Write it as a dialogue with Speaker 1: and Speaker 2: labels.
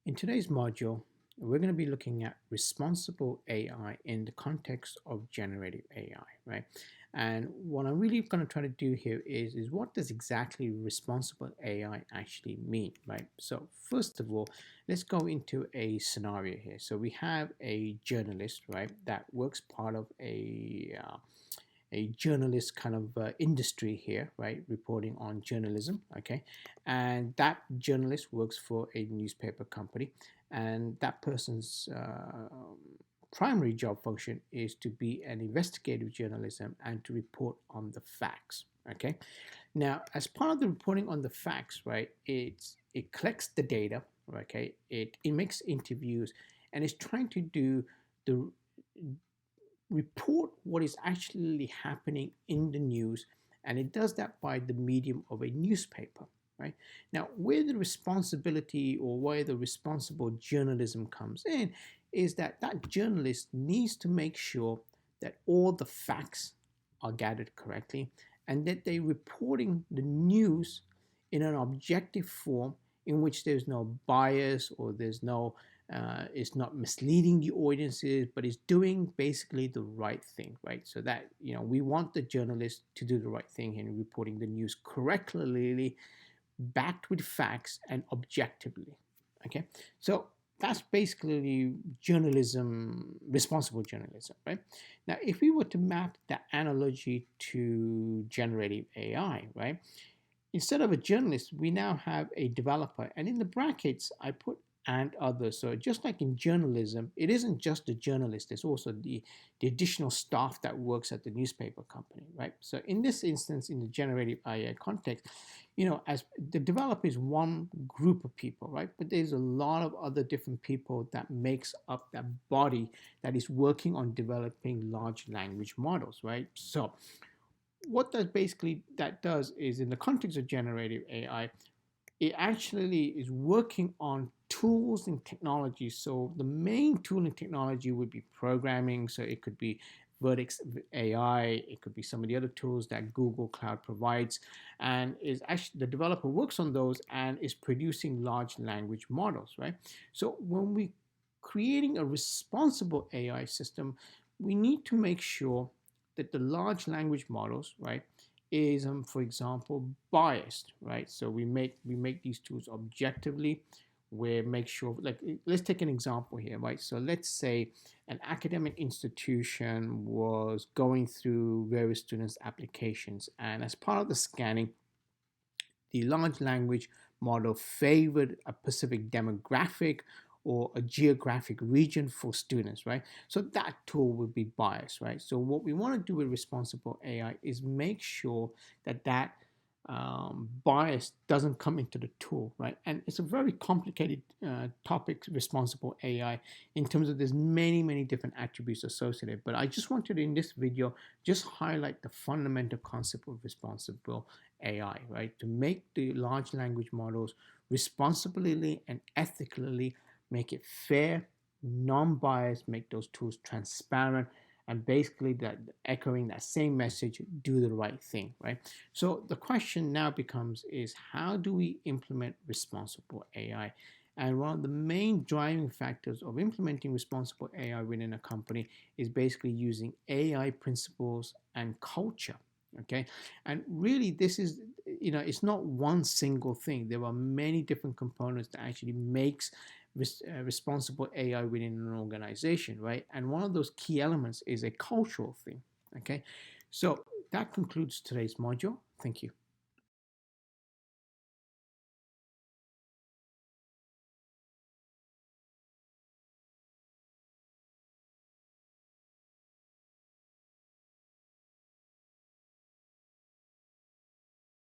Speaker 1: In today's module, we're going to be looking at responsible AI in the context of generative AI, right? And what I'm really going to try to do here is what does exactly responsible AI actually mean, right? So first of all, let's go into a scenario here. So we have a journalist, right, that works part of a journalist kind of industry here, right? Reporting on journalism, okay? And that journalist works for a newspaper company, and that person's primary job function is to be an investigative journalism and to report on the facts, okay? Now, as part of the reporting on the facts, right, it collects the data, okay? It makes interviews, and it's trying to do the report what is actually happening in the news, and it does that by the medium of a newspaper, right? Now, where the responsibility or where the responsible journalism comes in is that that journalist needs to make sure that all the facts are gathered correctly and that they're reporting the news in an objective form in which there's no bias or there's no it's not misleading the audiences, but it's doing basically the right thing, right? So that, we want the journalist to do the right thing in reporting the news correctly, backed with facts and objectively. Okay, so that's basically journalism, responsible journalism, right? Now, if we were to map that analogy to generative AI, right? Instead of a journalist, we now have a developer. And in the brackets, I put and others. So just like in journalism, it isn't just the journalist, there's also the additional staff that works at the newspaper company, right? So in this instance, in the generative AI context, as the developer is one group of people, right? But there's a lot of other different people that makes up that body that is working on developing large language models, right? So what that does is, in the context of generative AI, it actually is working on tools and technology. So the main tool and technology would be programming. So it could be Vertex AI, it could be some of the other tools that Google Cloud provides, and is actually the developer works on those and is producing large language models, right? So when we creating a responsible AI system, we need to make sure that the large language models, right, is for example biased, right? So we make these tools objectively, where make sure, like, let's take an example here, right? So let's say an academic institution was going through various students applications, and as part of the scanning, the large language model favored a specific demographic or a geographic region for students, right? So that tool would be biased, right? So what we want to do with responsible AI is make sure that bias doesn't come into the tool, right? And it's a very complicated topic, responsible AI, in terms of there's many, many different attributes associated. But I just wanted in this video just highlight the fundamental concept of responsible AI, right? To make the large language models responsibly and ethically, make it fair, non-biased, make those tools transparent, and basically that echoing that same message, do the right thing, right? So the question now becomes is, how do we implement responsible AI? And one of the main driving factors of implementing responsible AI within a company is basically using AI principles and culture. Okay, and really, this is, it's not one single thing. There are many different components that actually makes responsible AI within an organization, right? And one of those key elements is a cultural thing. Okay, so that concludes today's module. Thank you.